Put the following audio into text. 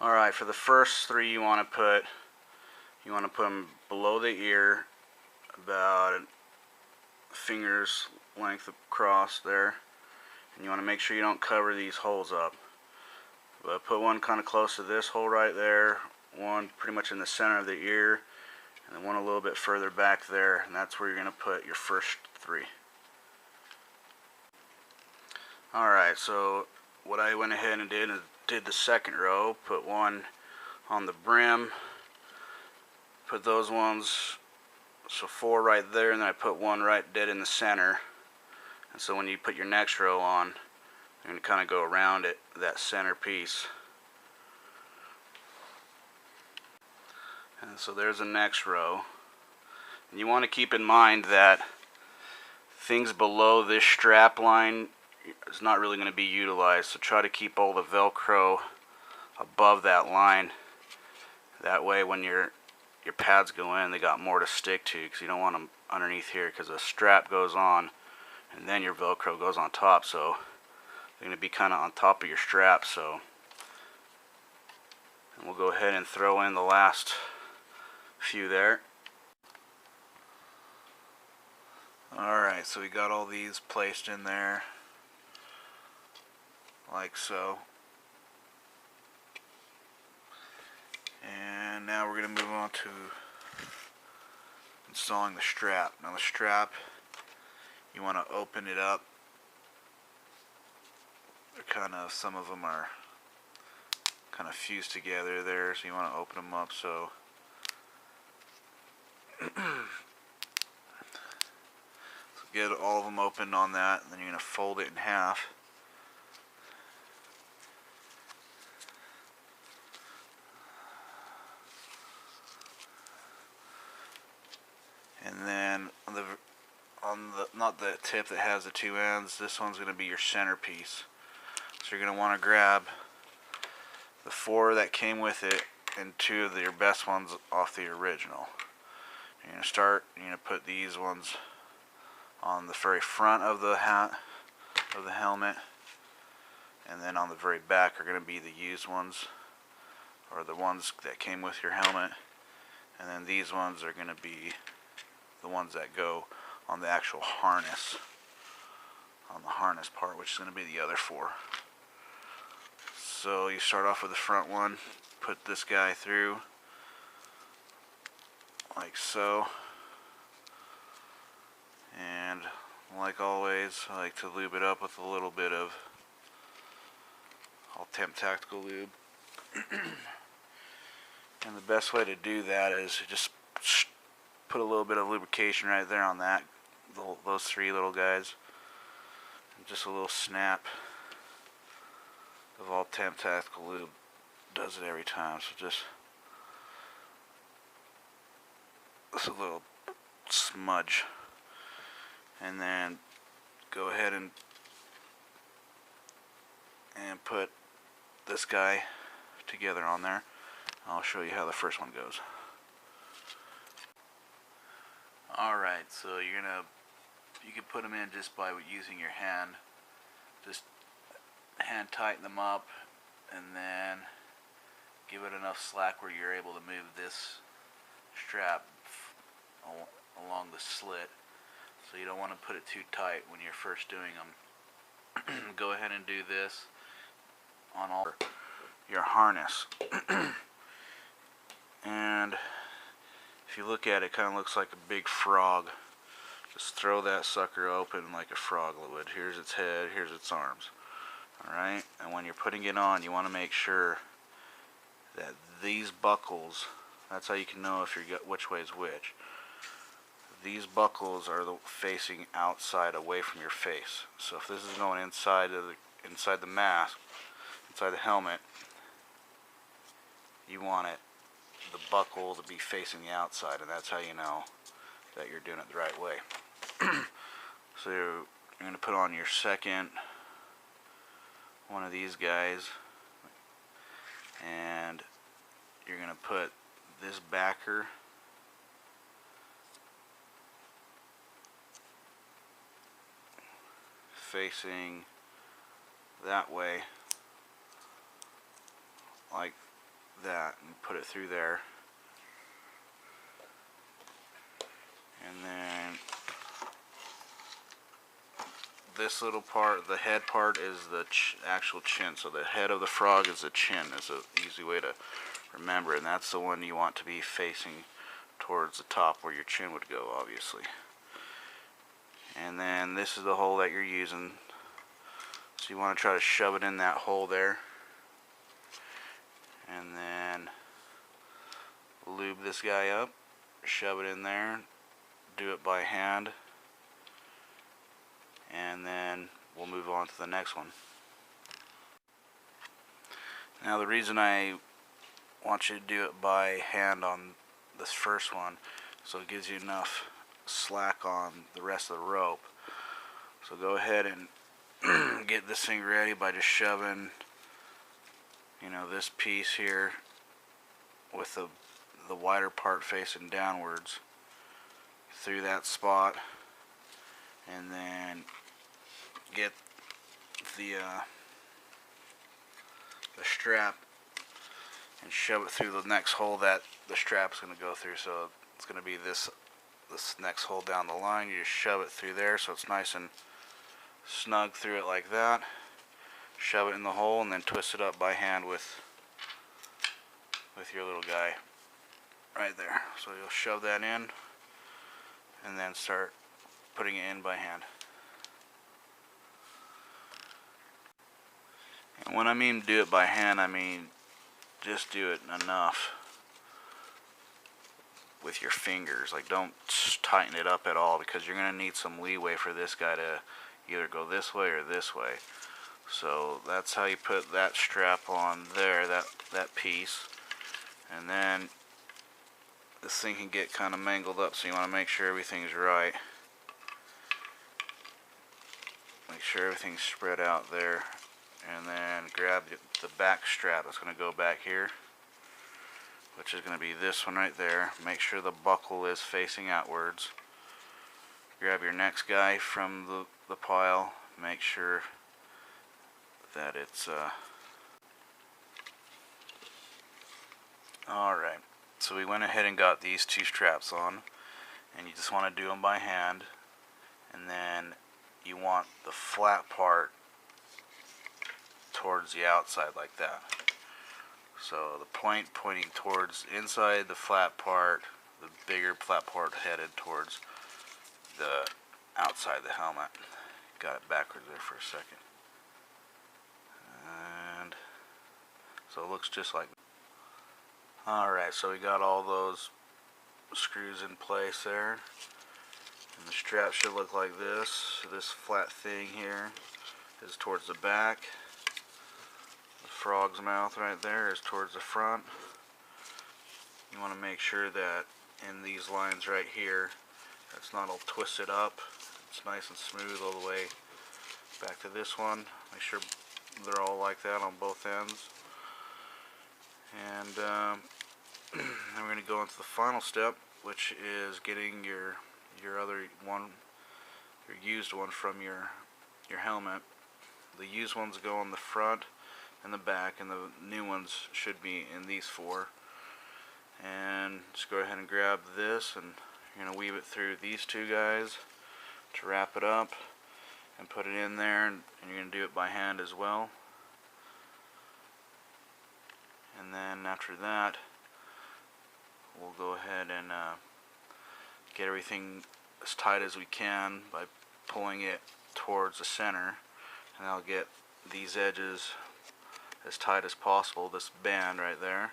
Alright, for the first three you want to put them below the ear, about a finger's length across there, and you want to make sure you don't cover these holes up. But put one kind of close to this hole right there, one pretty much in the center of the ear, and then one a little bit further back there, and that's where you're going to put your first three. Alright, so what I went ahead and did the second row, put one on the brim, put those ones, so four right there, and then I put one right dead in the center. And so when you put your next row on, you're going to kind of go around it, that center piece. And so there's the next row. And you want to keep in mind that things below this strap line is not really going to be utilized, so try to keep all the Velcro above that line. That way when your pads go in, they got more to stick to, because you don't want them underneath here, because the strap goes on and then your Velcro goes on top, so they're going to be kind of on top of your strap. So, and we'll go ahead and throw in the last few there. Alright, so we got all these placed in there like so. And now we're going to move on to installing the strap. Now the strap, you want to open it up. They're kind of, some of them are kind of fused together there, so you want to open them up so get all of them open on that, and then you're going to fold it in half. And then on the not the tip that has the two ends, this one's going to be your centerpiece. So you're going to want to grab the four that came with it and two of your best ones off the original. You're going to start, you're going to put these ones on the very front of the hat of the helmet, and then on the very back are going to be the used ones, or the ones that came with your helmet, and then these ones are going to be the ones that go on the actual harness, on the harness part, which is going to be the other four. So you start off with the front one, put this guy through like so, and like always, I like to lube it up with a little bit of Temp Tactical lube. And the best way to do that is to just put a little bit of lubrication right there on that, those three little guys, and just a little snap of Temp Tactical lube does it every time. So just a little smudge, and then go ahead and put this guy together on there. I'll show you how the first one goes. Alright, so you can put them in just by using your hand. Just hand tighten them up, and then give it enough slack where you're able to move this strap along the slit. So you don't want to put it too tight when you're first doing them. Go ahead and do this on all your harness. And if you look at it, it kind of looks like a big frog. Just throw that sucker open like a frog would. Here's its head, here's its arms. Alright, and when you're putting it on, you want to make sure that these buckles, that's how you can know if you're which way is which. These buckles are facing outside, away from your face. So if this is going inside the mask, inside the helmet, you want the buckle to be facing the outside, and that's how you know that you're doing it the right way. So you're going to put on your second one of these guys, and you're going to put this backer facing that way, like that and put it through there. And then this little part, the head part, is the actual chin. So the head of the frog is the chin, is an easy way to remember, and that's the one you want to be facing towards the top where your chin would go, obviously. And then this is the hole that you're using, so you want to try to shove it in that hole there, and then lube this guy up, shove it in there, do it by hand, and then we'll move on to the next one. Now the reason I want you to do it by hand on this first one, so it gives you enough slack on the rest of the rope. So go ahead and get this thing ready by just shoving, you know, this piece here with the wider part facing downwards through that spot, and then get the strap and shove it through the next hole that the strap is going to go through. So it's going to be this next hole down the line. You just shove it through there so it's nice and snug through it like that. Shove it in the hole and then twist it up by hand with your little guy right there. So you'll shove that in and then start putting it in by hand. And when I mean do it by hand, I mean just do it enough with your fingers. Like, don't tighten it up at all, because you're going to need some leeway for this guy to either go this way or this way. So that's how you put that strap on there, that piece. And then this thing can get kind of mangled up, so you want to make sure everything's right. Make sure everything's spread out there. And then grab the back strap that's going to go back here, which is going to be this one right there. Make sure the buckle is facing outwards. Grab your next guy from the pile. Make sure that it's alright. So we went ahead and got these two straps on, and you just want to do them by hand. And then you want the flat part towards the outside like that. So the point pointing towards inside the flat part, the bigger flat part headed towards the outside of the helmet. Got it backwards there for a second. And so it looks just like. Alright, so we got all those screws in place there. And the strap should look like this. This flat thing here is towards the back. Frog's mouth right there is towards the front. You want to make sure that in these lines right here, it's not all twisted up. It's nice and smooth all the way back to this one. Make sure they're all like that on both ends. And then we're going to go into the final step, which is getting your other one, your used one from your helmet. The used ones go on the front and the back, and the new ones should be in these four. And just go ahead and grab this, and you're going to weave it through these two guys to wrap it up and put it in there, and you're going to do it by hand as well. And then after that, we'll go ahead and get everything as tight as we can by pulling it towards the center, and I'll get these edges as tight as possible, this band right there.